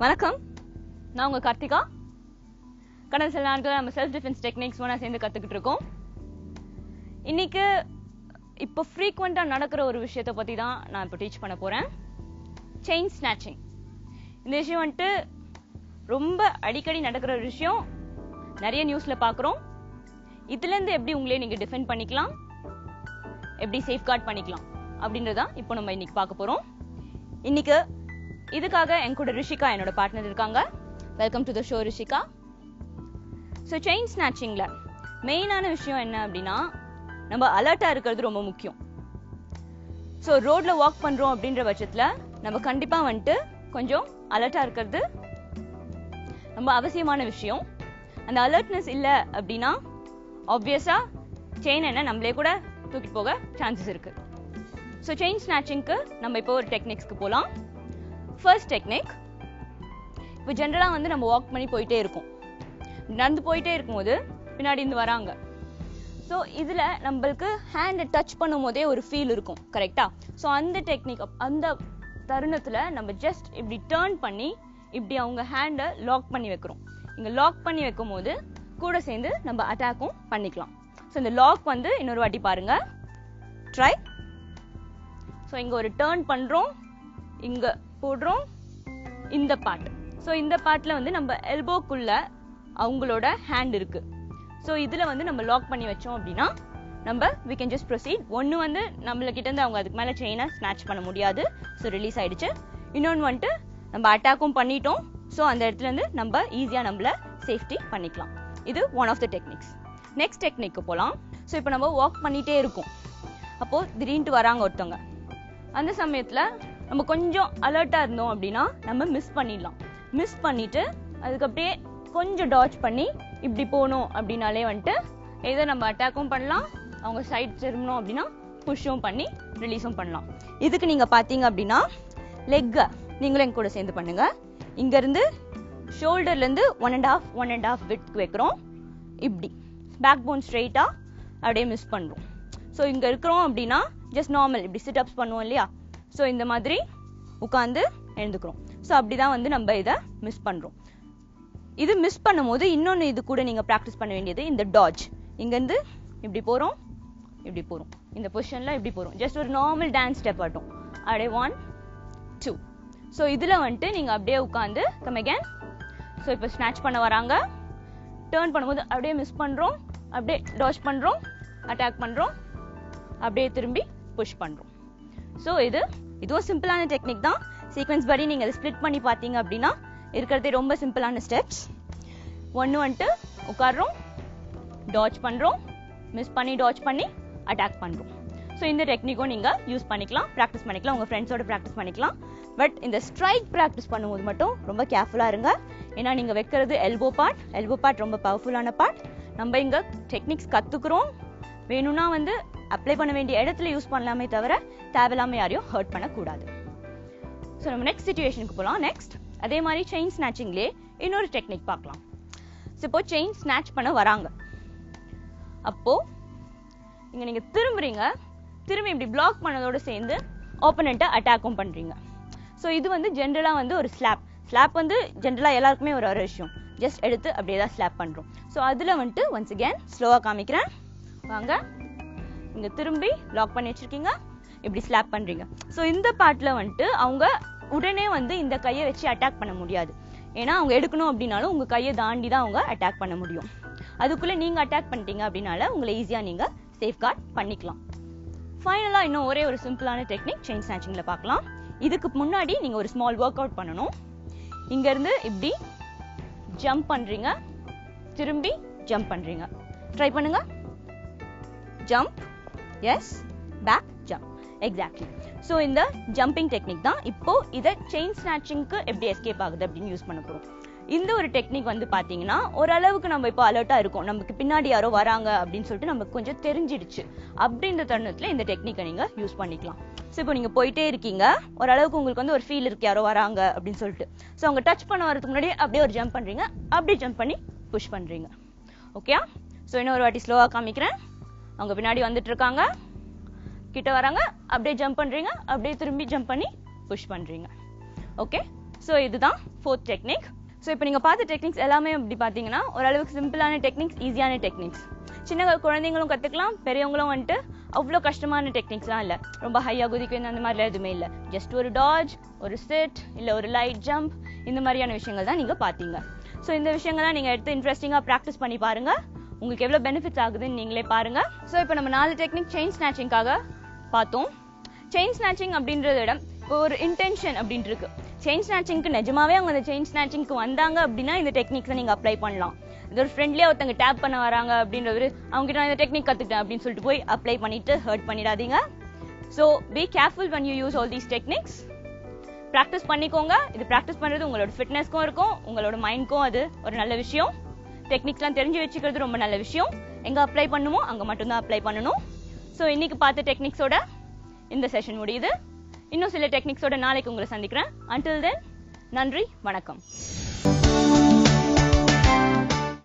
வணக்கம், நான் உங்க கார்த்திகா. கடந்த சில நாட்கள் நம்ம செல்ஃப் டிஃபென்ஸ் டெக்னிக்ஸ் ஒன்றா சேர்ந்து கற்றுக்கிட்டு இருக்கோம். இன்னைக்கு இப்போ ஃப்ரீக்வெண்ட்டாக நடக்கிற ஒரு விஷயத்தை பற்றி தான் நான் இப்போ டீச் பண்ண போகிறேன். Chain snatching. இந்த விஷயம் வந்துட்டு ரொம்ப அடிக்கடி நடக்கிற ஒரு விஷயம். நிறைய நியூஸில் பார்க்குறோம். இதுலேருந்து எப்படி உங்களே நீங்கள் டிஃபெண்ட் பண்ணிக்கலாம், எப்படி சேஃப்கார்ட் பண்ணிக்கலாம் அப்படின்றதான் இப்போ நம்ம இன்னைக்கு பார்க்க போகிறோம். இன்னைக்கு இதுக்காக என் கூட ரிஷிகா என்னோட பார்ட்னர் இருக்காங்க. Welcome to the show Rishika. So chain ஸ்நாச்சிங்ல மெயினான விஷயம் என்ன அப்படின்னா, நம்ம அலர்ட்டா இருக்கிறது ரொம்ப முக்கியம். ஸோ ரோட்ல வாக் பண்றோம் அப்படின்ற பட்சத்துல நம்ம கண்டிப்பா வந்துட்டு கொஞ்சம் அலர்ட்டா இருக்கிறது ரொம்ப அவசியமான விஷயம். அந்த அலர்ட்னஸ் இல்லை அப்படின்னா ஆப்வியஸா செயின் என்ன நம்மளே கூட தூக்கிட்டு போக சான்சஸ் இருக்கு. ஸோ செயின் ஸ்நாச்சிங்க்கு நம்ம இப்போ ஒரு டெக்னிக்ஸ்க்கு போகலாம். ஃபர்ஸ்ட் டெக்னிக், இப்போ ஜென்ரலாக வந்து நம்ம வாக் பண்ணி போயிட்டே இருக்கோம். நடந்து போயிட்டே இருக்கும்போது பின்னாடி இருந்து வராங்க. ஸோ இதில் நம்மளுக்கு ஹேண்டை டச் பண்ணும் போதே ஒரு ஃபீல் இருக்கும், கரெக்டா? ஸோ அந்த டெக்னிக், அந்த தருணத்தில் நம்ம ஜஸ்ட் இப்படி டேர்ன் பண்ணி இப்படி அவங்க ஹேண்டை லாக் பண்ணி வைக்கிறோம். இங்கே லாக் பண்ணி வைக்கும் போது கூட சேர்ந்து நம்ம அட்டாக்கும் பண்ணிக்கலாம். ஸோ இந்த லாக் வந்து இன்னொரு வாட்டி பாருங்க, ட்ரை. ஸோ இங்கே ஒரு டேர்ன் பண்ணுறோம், இங்கே போடுறோம் இந்த பார்ட். ஸோ இந்த பார்ட்ல வந்து நம்ம எல்போக்குள்ள அவங்களோட ஹேண்ட் இருக்கு. ஸோ இதுல வந்து நம்ம லாக் பண்ணி வச்சோம் அப்படின்னா நம்ம we can just proceed. ஒன்று வந்து நம்மள கிட்ட இருந்து அவங்க அதுக்கு மேல செயினை ஸ்நாச் பண்ண முடியாது. ஸோ ரிலீஸ் ஆயிடுச்சு. இன்னொன்று வந்துட்டு நம்ம அட்டாக்கும் பண்ணிட்டோம். ஸோ அந்த இடத்துல இருந்து நம்ம ஈஸியா நம்மள சேஃப்டி பண்ணிக்கலாம். இது one of the techniques. Next டெக்னிக்கு போகலாம். ஸோ இப்போ நம்ம வாக் பண்ணிட்டே இருக்கோம். அப்போ திடீர்னு வராங்க ஒருத்தவங்க. அந்த சமயத்துல நம்ம கொஞ்சம் அலர்ட்டா இருந்தோம் அப்படின்னா நம்ம மிஸ் பண்ணிடலாம். மிஸ் பண்ணிட்டு அதுக்கு அப்படியே கொஞ்சம் டாச் பண்ணி இப்படி போகணும் அப்படின்னாலே வந்துட்டு ஏதோ நம்ம அட்டாக்கும் பண்ணலாம், அவங்க சைட் திரும்பணும் அப்படின்னா புஷ்ஷும் பண்ணி ரிலீஸும் பண்ணலாம். இதுக்கு நீங்க பாத்தீங்க அப்படின்னா லெக்கை நீங்களும் எங்க கூட சேர்ந்து பண்ணுங்க. இங்க இருந்து ஷோல்டர்ல இருந்து 1.5 விட்க்கு வைக்கிறோம். இப்படி பேக் போன் ஸ்ட்ரெயிட்டா அப்படியே மிஸ் பண்றோம். ஸோ இங்க இருக்கிறோம் அப்படின்னா ஜஸ்ட் நார்மல் இப்படி சிட் அப்ஸ் பண்ணுவோம் இல்லையா? ஸோ இந்த மாதிரி உட்காந்து எழுந்துக்கிறோம். ஸோ அப்படிதான் வந்து நம்ம இதை மிஸ் பண்றோம். இது மிஸ் பண்ணும்போது இன்னொன்று இது கூட நீங்க ப்ராக்டிஸ் பண்ண வேண்டியது இந்த டாஜ். இங்கேருந்து இப்படி போறோம், இப்படி போறோம், இந்த பொசிஷன்ல இப்படி போறோம். ஜஸ்ட் ஒரு நார்மல் டான்ஸ் ஸ்டெப் ஆட்டும். அப்படியே 1 2. ஸோ இதுல வந்துட்டு நீங்க அப்படியே உட்காந்து கம் அகேன். ஸோ இப்போ ஸ்நாச் பண்ண வராங்க, டேர்ன் பண்ணும்போது அப்படியே மிஸ் பண்றோம், அப்படியே டாஜ் பண்றோம், அட்டாக் பண்றோம், அப்படியே திரும்பி புஷ் பண்றோம். ஸோ இதுவும் சிம்பிளான டெக்னிக் தான். சீக்வன்ஸ் படி நீங்க ஸ்பிளிட் பண்ணி பார்த்தீங்க அப்படின்னா இருக்கிறதே ரொம்ப சிம்பிளான ஸ்டெப்ஸ். ஒன்று வந்துட்டு உட்காடுறோம், டாச் பண்றோம், மிஸ் பண்ணி டாச் பண்ணி அட்டாக் பண்றோம். ஸோ இந்த டெக்னிக்கும் நீங்க யூஸ் பண்ணிக்கலாம், ப்ராக்டிஸ் பண்ணிக்கலாம், உங்க ஃப்ரெண்ட்ஸோட ப்ராக்டிஸ் பண்ணிக்கலாம். பட் இந்த ஸ்ட்ரைக் ப்ராக்டிஸ் பண்ணும்போது மட்டும் ரொம்ப கேர்ஃபுல்லா இருங்க. ஏன்னா நீங்க வைக்கிறது எல்போ பார்ட் ரொம்ப பவர்ஃபுல்லான பார்ட். நம்ம இங்க டெக்னிக்ஸ் கத்துக்கிறோம், வேணும்னா வந்து அப்ளை பண்ண வேண்டிய இடத்துல யூஸ் பண்ணலாமே தவிர தேவையில்லாம யாரையும் ஹர்ட் பண்ணக்கூடாது. ஸோ நம்ம நெக்ஸ்ட் சிச்சுவேஷனுக்கு போகலாம். நெக்ஸ்ட் அதே மாதிரி செயின் ஸ்நாச்சிங்லேயே இன்னொரு டெக்னிக் பார்க்கலாம். ஸோ இப்போ செயின் ஸ்நாச் பண்ண வராங்க. அப்போ இங்க நீங்க திரும்புறீங்க, திரும்பி இப்படி பிளாக் பண்ணதோட சேர்ந்து ஆப்போனண்ட்டை அட்டாக்கும் பண்றீங்க. ஸோ இது வந்து ஜென்ரலா வந்து ஒரு ஸ்லாப் வந்து ஜென்ரலா எல்லாருக்குமே ஒரு விஷயம். ஜஸ்ட் எடுத்து அப்படியே தான் ஸ்லாப் பண்றோம். ஸோ அதுல வந்துட்டு ஒன்ஸ் அகேன் ஸ்லோவா காமிக்கிறேன். வாங்க, இங்க திரும்பி லாக் பண்ணி வச்சிருக்கீங்க, இப்படி ஸ்லாப் பண்றீங்க. ஸோ இந்த பார்ட்ல வந்துட்டு அவங்க உடனே வந்து இந்த கையை வச்சு அட்டாக் பண்ண முடியாது. ஏன்னா அவங்க எடுக்கணும் அப்படின்னாலும் உங்க கையை தாண்டி தான் அவங்க அட்டாக் பண்ண முடியும். அதுக்குள்ள நீங்க அட்டாக் பண்ணிட்டீங்க அப்படின்னால உங்களை ஈஸியா நீங்க சேஃப்கார்ட் பண்ணிக்கலாம். ஃபைனலா இன்னும் ஒரே ஒரு சிம்பிளான டெக்னிக் செயின் ஸ்நாச்சிங்ல பார்க்கலாம். இதுக்கு முன்னாடி நீங்க ஒரு ஸ்மால் ஒர்க் அவுட் பண்ணணும். இங்க இருந்து இப்படி ஜம்ப் பண்றீங்க, திரும்பி ஜம்ப் பண்றீங்க. ட்ரை பண்ணுங்க. Jump, yes, back, jump. Exactly. So இந்த ஜம்பிங் டெக்னிக் தான் இப்போ இதை செயின் ஸ்நாச்சிங்க்கு எப்படி எஸ்கேப் ஆகுது அப்படின்னு யூஸ் பண்ண போறோம். இந்த ஒரு டெக்னிக் வந்து பாத்தீங்கன்னா ஓரளவுக்கு நம்ம இப்போ அலர்ட்டா இருக்கும், நமக்கு பின்னாடி யாரோ வராங்க அப்படின்னு சொல்லிட்டு நமக்கு கொஞ்சம் தெரிஞ்சிடுச்சு. அப்படின்ற தருணத்துல இந்த டெக்னிக்கை நீங்க யூஸ் பண்ணிக்கலாம். ஸோ இப்போ நீங்க போயிட்டே இருக்கீங்க, ஓரளவுக்கு உங்களுக்கு வந்து ஒரு ஃபீல் இருக்கு யாரோ வராங்க அப்படின்னு சொல்லிட்டு. ஸோ அவங்க டச் பண்ண வரதுக்கு முன்னாடி அப்படியே ஒரு ஜம்ப் பண்றீங்க, அப்படியே ஜம்ப் பண்ணி புஷ் பண்றீங்க. ஓகே? ஸோ இன்னொரு வாட்டி ஸ்லோவா காமிக்கிறேன். அவங்க பின்னாடி வந்துட்டு இருக்காங்க, கிட்ட வராங்க, அப்படியே ஜம்ப் பண்றீங்க, அப்படியே திரும்பி ஜம்ப் பண்ணி புஷ் பண்றீங்க. ஓகே? ஸோ இதுதான் 4th டெக்னிக். ஸோ இப்போ நீங்கள் பார்த்த டெக்னிக்ஸ் எல்லாமே அப்படி பார்த்தீங்கன்னா ஓரளவுக்கு சிம்பிளான டெக்னிக்ஸ், ஈஸியான டெக்னிக்ஸ். சின்ன குழந்தைங்களும் கற்றுக்கலாம், பெரியவங்களும் வந்துட்டு அவ்வளோ கஷ்டமான டெக்னிக்ஸ்லாம் இல்லை. ரொம்ப ஹையாக குதிக்க அந்த மாதிரிலாம் எதுவுமே இல்லை. ஜஸ்ட் ஒரு டாஜ், ஒரு சிட், இல்லை ஒரு லைட் ஜம்ப், இந்த மாதிரியான விஷயங்கள் தான் நீங்கள் பார்த்தீங்க. ஸோ இந்த விஷயங்கள்லாம் நீங்கள் எடுத்து இன்ட்ரெஸ்டிங்காக ப்ராக்டிஸ் பண்ணி பாருங்கள். உங்களுக்கு எவ்வளோ பெனிஃபிட்ஸ் ஆகுதுன்னு நீங்களே பாருங்கள். ஸோ இப்போ நம்ம 4 டெக்னிக் செயின் ஸ்நாச்சிங்காக பார்த்தோம். செயின் ஸ்நாச்சிங் அப்படின்றத விட இப்போ ஒரு இன்டென்ஷன் அப்படின்ட்டு இருக்கு. செயின் ஸ்நாச்சிங்க்கு நிஜமாவே அவங்க அந்த செயின் ஸ்நாச்சிங்க்கு வந்தாங்க அப்படின்னா இந்த டெக்னிக்ஸை நீங்கள் அப்ளை பண்ணலாம். இது ஒரு ஃப்ரெண்ட்லியாக ஒருத்தங்க டேப் பண்ண வராங்க அப்படின்றவர் அவங்ககிட்ட நான் இந்த டெக்னிக் கற்றுக்கிட்டேன் அப்படின்னு சொல்லிட்டு போய் அப்ளை பண்ணிட்டு ஹர்ட் பண்ணிடாதீங்க. So be careful when you use all these techniques. Practice பண்ணிக்கோங்க. இது ப்ராக்டிஸ் பண்ணுறது உங்களோட ஃபிட்னஸ்க்கும் இருக்கும், உங்களோட மைண்ட்க்கும் அது ஒரு நல்ல விஷயம். டெக்னிக்ஸ்லாம் தெரிஞ்சு வச்சுக்கிறது ரொம்ப நல்ல விஷயம். எங்கே அப்ளை பண்ணுமோ அங்கே மட்டும்தான் அப்ளை பண்ணணும். ஸோ இன்னைக்கு பார்த்த டெக்னிக்ஸோட இந்த செஷன் முடியுது. இன்னும் சில டெக்னிக்ஸோட நாளைக்கு உங்களை சந்திக்கிறேன். Until then, நன்றி, வணக்கம்.